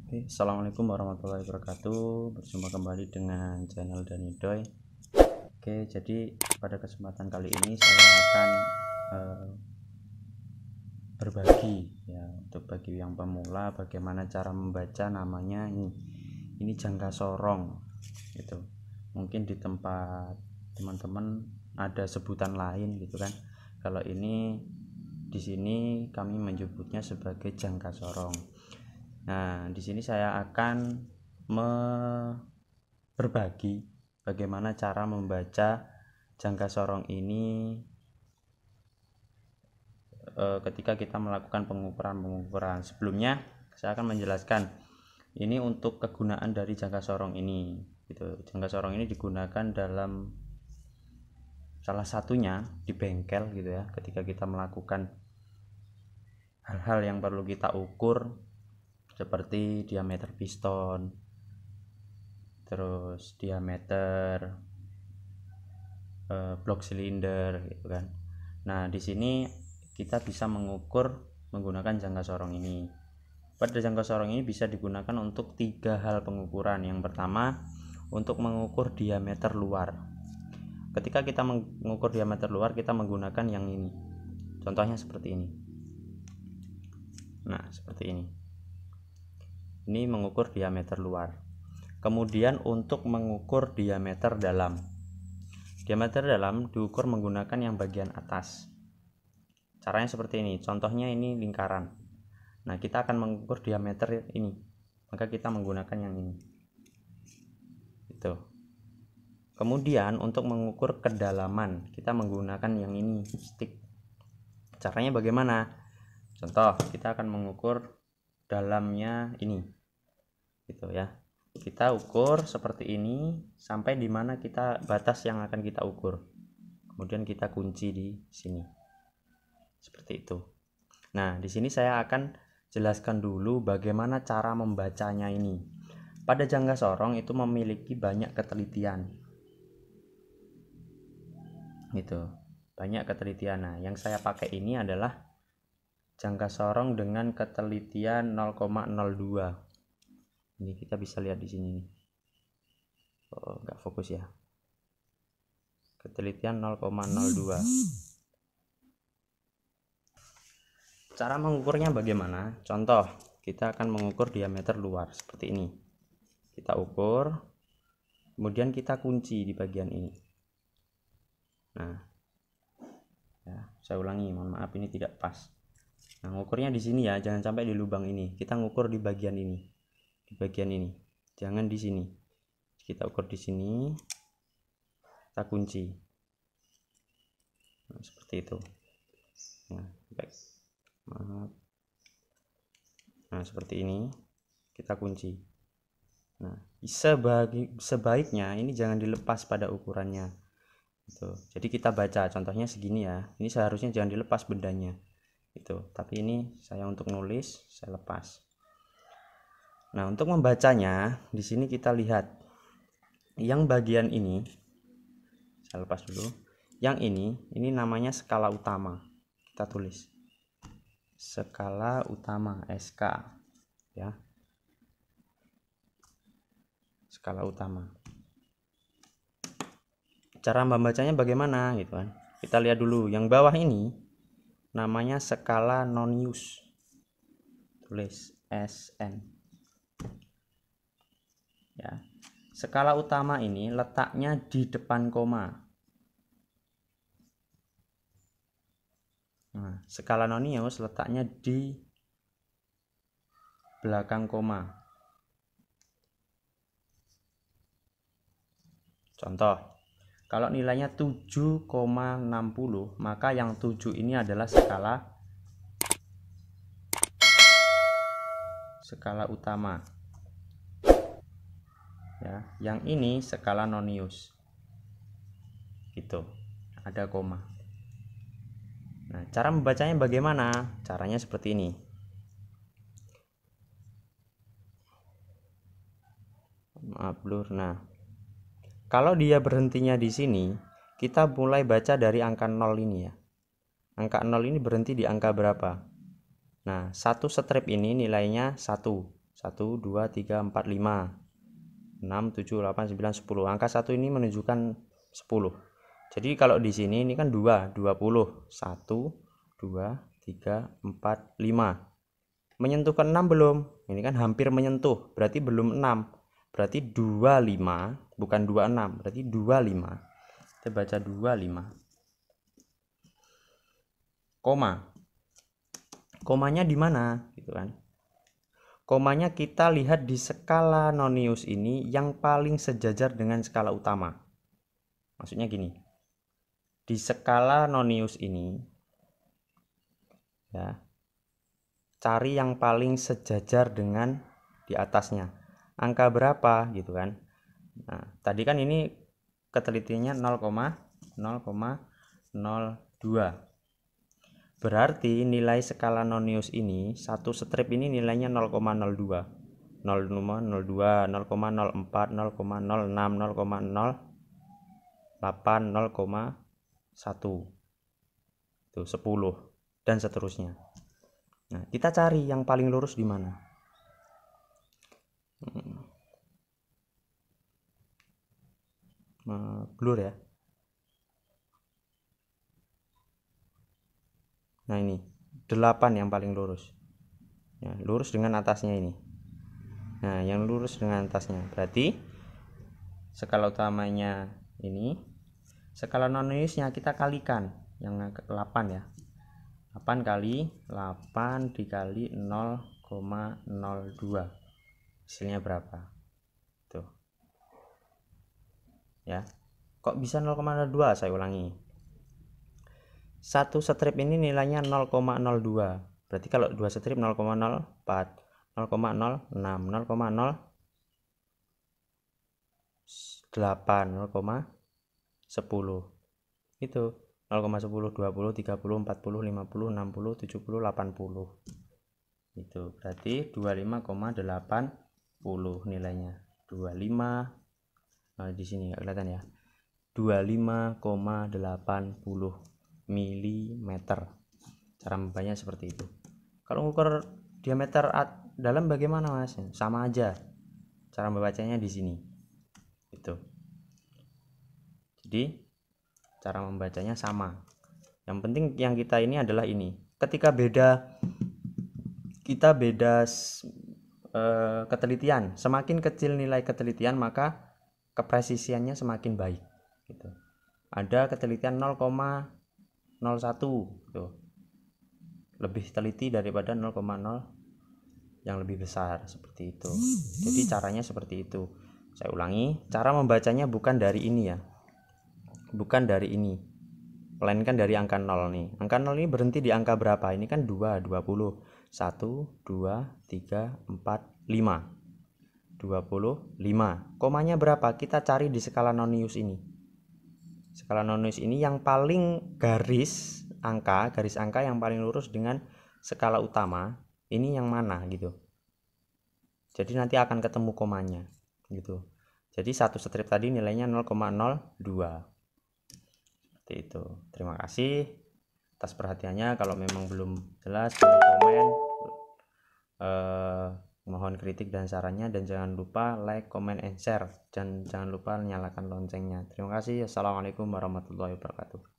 Assalamualaikum warahmatullahi wabarakatuh. Berjumpa kembali dengan channel Danidoy. Jadi pada kesempatan kali ini saya akan berbagi ya untuk bagi yang pemula bagaimana cara membaca namanya ini jangka sorong gitu. Mungkin di tempat teman-teman ada sebutan lain gitu kan. Kalau ini di sini kami menyebutnya sebagai jangka sorong. Nah, di sini saya akan berbagi bagaimana cara membaca jangka sorong ini ketika kita melakukan pengukuran. Sebelumnya saya akan menjelaskan ini untuk kegunaan dari jangka sorong ini. Gitu. Jangka sorong ini digunakan dalam salah satunya di bengkel gitu ya, ketika kita melakukan hal-hal yang perlu kita ukur seperti diameter piston, terus diameter blok silinder gitu kan. Nah, di sini kita bisa mengukur menggunakan jangka sorong ini. Pada jangka sorong ini bisa digunakan untuk 3 hal pengukuran. Yang pertama, untuk mengukur diameter luar. Ketika kita mengukur diameter luar, kita menggunakan yang ini. Contohnya seperti ini. Nah, seperti ini. Ini mengukur diameter luar. Kemudian untuk mengukur diameter dalam. Diameter dalam diukur menggunakan yang bagian atas. Caranya seperti ini. Contohnya ini lingkaran. Nah, kita akan mengukur diameter ini. Maka kita menggunakan yang ini. Itu. Kemudian untuk mengukur kedalaman, kita menggunakan yang ini, stick. Caranya bagaimana? Contoh, kita akan mengukur dalamnya ini. Gitu ya, kita ukur seperti ini sampai di mana kita batas yang akan kita ukur, kemudian kita kunci di sini seperti itu. Nah, di sini saya akan jelaskan dulu bagaimana cara membacanya ini. Pada jangka sorong itu memiliki banyak ketelitian gitu, banyak ketelitian. Nah, yang saya pakai ini adalah jangka sorong dengan ketelitian 0,02. Ini kita bisa lihat di sini nih. Oh, nggak fokus ya. Ketelitian 0,02. Cara mengukurnya bagaimana? Contoh, kita akan mengukur diameter luar seperti ini. Kita ukur, kemudian kita kunci di bagian ini. Nah, ya, saya ulangi, mohon maaf ini tidak pas. Nah, ngukurnya di sini ya, jangan sampai di lubang ini. Kita ngukur di bagian ini. Di bagian ini, jangan di sini. Kita ukur di sini, kita kunci. Nah, seperti itu. Nah, baik. Maaf. Nah, seperti ini kita kunci. Nah, sebaiknya ini jangan dilepas pada ukurannya. Gitu. Jadi kita baca, contohnya segini ya. Ini seharusnya jangan dilepas bendanya. Gitu. Tapi ini saya untuk nulis, saya lepas. Nah, untuk membacanya di sini kita lihat yang bagian ini, saya lepas dulu. Yang ini namanya skala utama. Kita tulis skala utama, SK ya. Skala utama. Cara membacanya bagaimana gitu kan? Kita lihat dulu. Yang bawah ini namanya skala non-use. Tulis SN. Ya. Skala utama ini letaknya di depan koma. Nah, skala non-use letaknya di belakang koma. Contoh, kalau nilainya 7,60, maka yang 7 ini adalah skala utama. Ya, yang ini skala non-use. Gitu. Ada koma. Nah, cara membacanya bagaimana? Caranya seperti ini. Maaf blur. Nah, kalau dia berhentinya di sini, kita mulai baca dari angka 0 ini ya. Angka 0 ini berhenti di angka berapa? Nah, satu strip ini nilainya 1. 1, 2, 3, 4, 5, 6, 7, 8, 9, 10. Angka 1 ini menunjukkan 10. Jadi kalau di sini ini kan 2, 20. 1, 2, 3, 4, 5. Menyentuh ke 6 belum? Ini kan hampir menyentuh, berarti belum 6. Berarti 25, bukan 26, berarti 25. Kita baca 25. Koma. Komanya di mana? Gitu kan. Komanya kita lihat di skala nonius ini yang paling sejajar dengan skala utama. Maksudnya gini. Di skala nonius ini ya, cari yang paling sejajar dengan di atasnya. Angka berapa gitu kan. Nah, tadi kan ini ketelitiannya 0,002. Berarti nilai skala nonius ini, satu strip ini nilainya 0,02. 0,02, 0,04, 0,06, 0,08, 0,1. Itu 10 dan seterusnya. Nah, kita cari yang paling lurus di mana? Blur ya. Nah, ini 8 yang paling lurus. Ya, lurus dengan atasnya ini. Nah, yang lurus dengan atasnya. Berarti skala utamanya ini, skala noniusnya kita kalikan yang 8 ya. 8 kali 8 dikali 0,02. Hasilnya berapa? Tuh. Ya. Kok bisa 0,02? Saya ulangi. Satu strip ini nilainya 0,02. Berarti kalau dua strip 0,04, 0,06, 0,08, 0,10. Itu 0,10, 20, 30, 40, 50, 60, 70, 80. Itu berarti 25,80 nilainya. 25. Nah, di sini nggak kelihatan ya. 25,80 mm. Cara membacanya seperti itu. Kalau mengukur diameter dalam bagaimana, Mas? Sama aja. Cara membacanya di sini. Itu. Jadi cara membacanya sama. Yang penting yang kita ini adalah ini. Ketika kita beda ketelitian, semakin kecil nilai ketelitian maka kepresisiannya semakin baik. Gitu. Ada ketelitian 0,01 gitu. Lebih teliti daripada 0,0 yang lebih besar, seperti itu. Jadi caranya seperti itu. Saya ulangi, cara membacanya bukan dari ini ya. Bukan dari ini. Melainkan dari angka 0 nih. Angka 0 ini berhenti di angka berapa? Ini kan 2, 20. 1, 2, 3, 4, 5. 25. Komanya berapa? Kita cari di skala nonius ini. Skala nonius ini yang paling garis angka yang paling lurus dengan skala utama ini yang mana gitu. Jadi nanti akan ketemu komanya gitu. Jadi satu strip tadi nilainya 0,02. Seperti itu. Terima kasih atas perhatiannya. Kalau memang belum jelas boleh komen. Mohon kritik dan sarannya, dan jangan lupa like, comment, and share, dan jangan lupa nyalakan loncengnya. Terima kasih. Assalamualaikum warahmatullahi wabarakatuh.